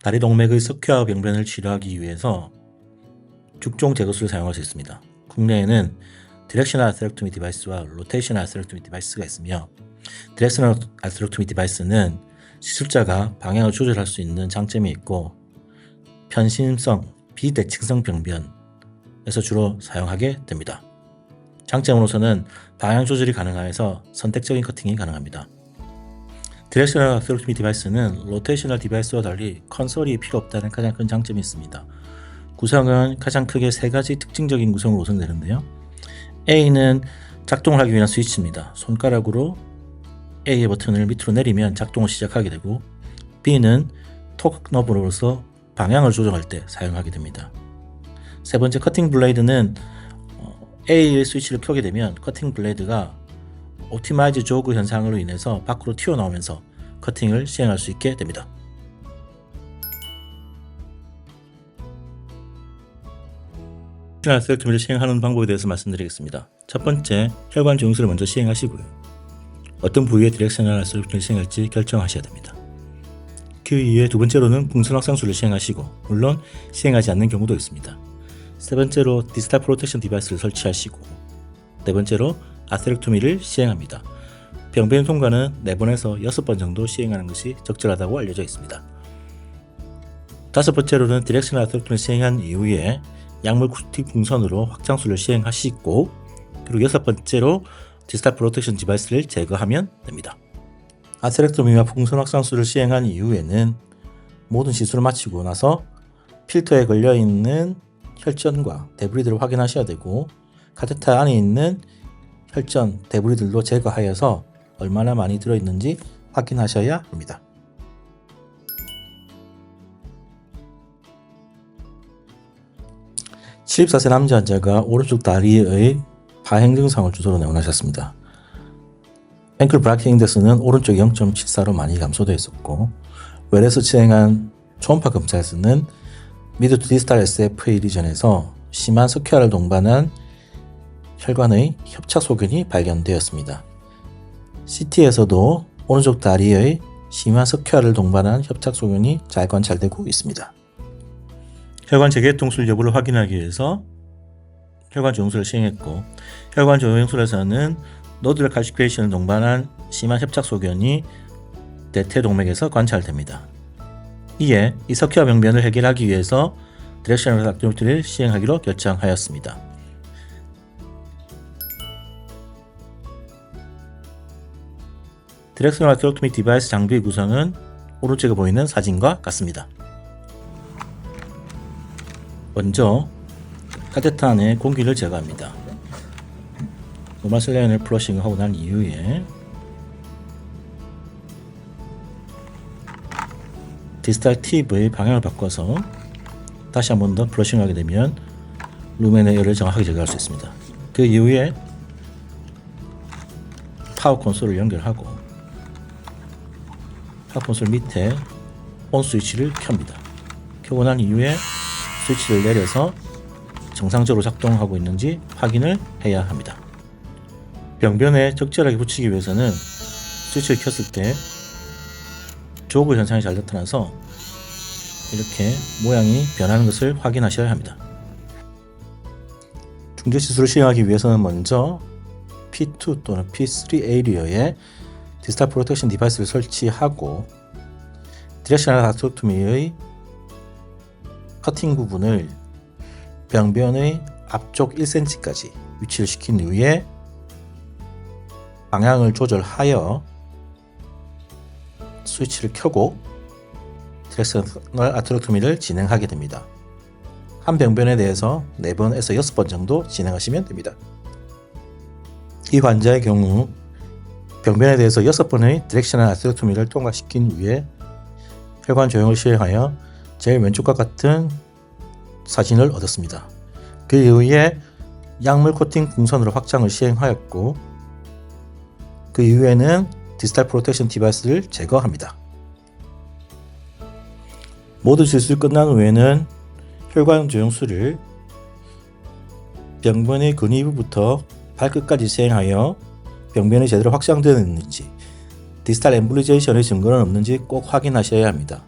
다리 동맥의 석회와 병변을 치료하기 위해서 죽종 제거술을 사용할 수 있습니다. 국내에는 디렉셔널 아스트렉토미 디바이스와 로테이셔널 아스트렉토미 디바이스가 있으며, 디렉셔널 아스트렉토미 디바이스는 시술자가 방향을 조절할 수 있는 장점이 있고 편심성, 비대칭성 병변에서 주로 사용하게 됩니다. 장점으로서는 방향 조절이 가능하여서 선택적인 커팅이 가능합니다. 디렉셔널 아스트렉토미 디바이스는 로테이셔널 디바이스와 달리 컨솔이 필요 없다는 가장 큰 장점이 있습니다. 구성은 가장 크게 세 가지 특징적인 구성으로 구성되는데요. A는 작동을 하기 위한 스위치입니다. 손가락으로 A의 버튼을 밑으로 내리면 작동을 시작하게 되고, B는 토크 너브로서 방향을 조정할 때 사용하게 됩니다. 세 번째, 커팅 블레이드는 A의 스위치를 켜게 되면 커팅 블레이드가 옵티마이즈 조그 현상으로 인해서 밖으로 튀어나오면서 커팅을 시행할 수 있게 됩니다. 디렉셔널 아스트렉토미를 시행하는 방법에 대해서 말씀드리겠습니다. 첫 번째, 혈관 조영술을 먼저 시행하시고요. 어떤 부위에 디렉셔널 아스트렉토미를 시행할지 결정하셔야 됩니다. 그 이후에 두 번째로는 풍선 확장술을 시행하시고, 물론 시행하지 않는 경우도 있습니다. 세 번째로 디스탈 프로텍션 디바이스를 설치하시고, 네 번째로 아스트렉토미를 시행합니다. 병변 통과는 4번에서 6번 정도 시행하는 것이 적절하다고 알려져 있습니다. 다섯 번째로는 디렉셔널 아스트렉토미를 시행한 이후에 약물 코팅 풍선으로 확장술을 시행하시고, 그리고 여섯 번째로 디스탈 프로텍션 디바이스를 제거하면 됩니다. 아스트렉토미와 풍선 확장술을 시행한 이후에는 모든 시술을 마치고 나서 필터에 걸려있는 혈전과 데브리들을 확인하셔야 되고, 카테터 안에 있는 혈전, 데브리들도 제거하여서 얼마나 많이 들어있는지 확인하셔야 합니다. (74세) 남자 환자가 오른쪽 다리의 파행 증상을 주소로 내원하셨습니다. 앵클 브라키 인덱스는 오른쪽 0.74로 많이 감소되어 있었고, 웰에서 진행한 초음파 검사에서는 미드 투 디스탈 SFA 리전에서 심한 석회화를 동반한 혈관의 협착 소견이 발견되었습니다. CT에서도 오른쪽 다리의 심한 석회화를 동반한 협착 소견이 잘 관찰되고 있습니다. 혈관 재개통술 여부를 확인하기 위해서 혈관 조영술을 시행했고, 혈관 조영술에서는 노듈 칼시피에이션을 동반한 심한 협착 소견이 대퇴동맥에서 관찰됩니다. 이에 이 석회화 병변을 해결하기 위해서 디렉셔널 아스트렉토미를 시행하기로 결정하였습니다. 디렉셔널 아스트렉토미 디바이스 장비 구성은 오른쪽에 보이는 사진과 같습니다. 먼저 카테터 안에 공기를 제거합니다. 노멀 셀레인을 플러싱을 하고 난 이후에 디스탈 팁의 방향을 바꿔서 다시 한 번 더 플러싱하게 되면 루멘의 열을 정확하게 제거할 수 있습니다. 그 이후에 파워 콘솔을 연결하고 파워 콘솔 밑에 온 스위치를 켭니다. 켜고 난 이후에 스위치를 내려서 정상적으로 작동하고 있는지 확인을 해야 합니다. 병변에 적절하게 붙이기 위해서는 스위치를 켰을 때 조그 현상이 잘 나타나서 이렇게 모양이 변하는 것을 확인하셔야 합니다. 중재 시술을 시행하기 위해서는 먼저 P2 또는 P3 에리어에 디스탈 프로텍션 디바이스를 설치하고, 디렉셔널 아스트렉토미의 커팅 부분을 병변의 앞쪽 1cm까지 위치를 시킨 이후에 방향을 조절하여 스위치를 켜고 디렉셔널 아스트렉토미를 진행하게 됩니다. 한 병변에 대해서 4번에서 6번 정도 진행하시면 됩니다. 이 환자의 경우 병변에 대해서 6번의 디렉셔널 아스트렉토미를 통과시킨 후에 혈관 조영을 시행하여 제일 왼쪽과 같은 사진을 얻었습니다. 그 이후에 약물 코팅 풍선으로 확장을 시행하였고, 그 이후에는 디스탈 프로텍션 디바이스를 제거합니다. 모든 시술이 끝난 후에는 혈관 조영술을 병변의 근위부부터 발끝까지 시행하여 병변이 제대로 확장되었는지, 디스탈 엠블리제이션의 증거는 없는지 꼭 확인하셔야 합니다.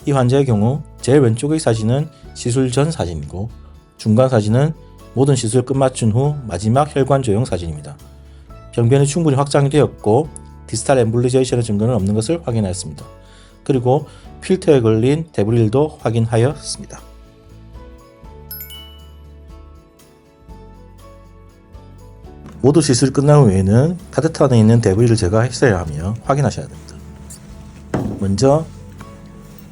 이 환자의 경우 제일 왼쪽의 사진은 시술 전 사진이고 중간 사진은 모든 시술 끝마친 후 마지막 혈관 조형 사진입니다. 병변이 충분히 확장이 되었고 디스탈 엠볼리제이션의 증거는 없는 것을 확인하였습니다. 그리고 필터에 걸린 데브릴도 확인하였습니다. 모두 시술이 끝난 후에는 카테터 안에 있는 데브릴을 제거했어야 하며 확인하셔야 됩니다. 먼저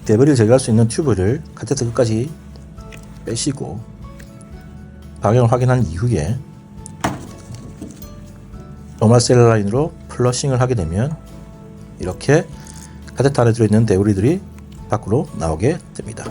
데브릴을 제거할 수 있는 튜브를 카테터 끝까지 빼시고 방향을 확인한 이후에 노멀 셀러 라인으로 플러싱을 하게 되면 이렇게 카테터 안에 들어있는 데브릴들이 밖으로 나오게 됩니다.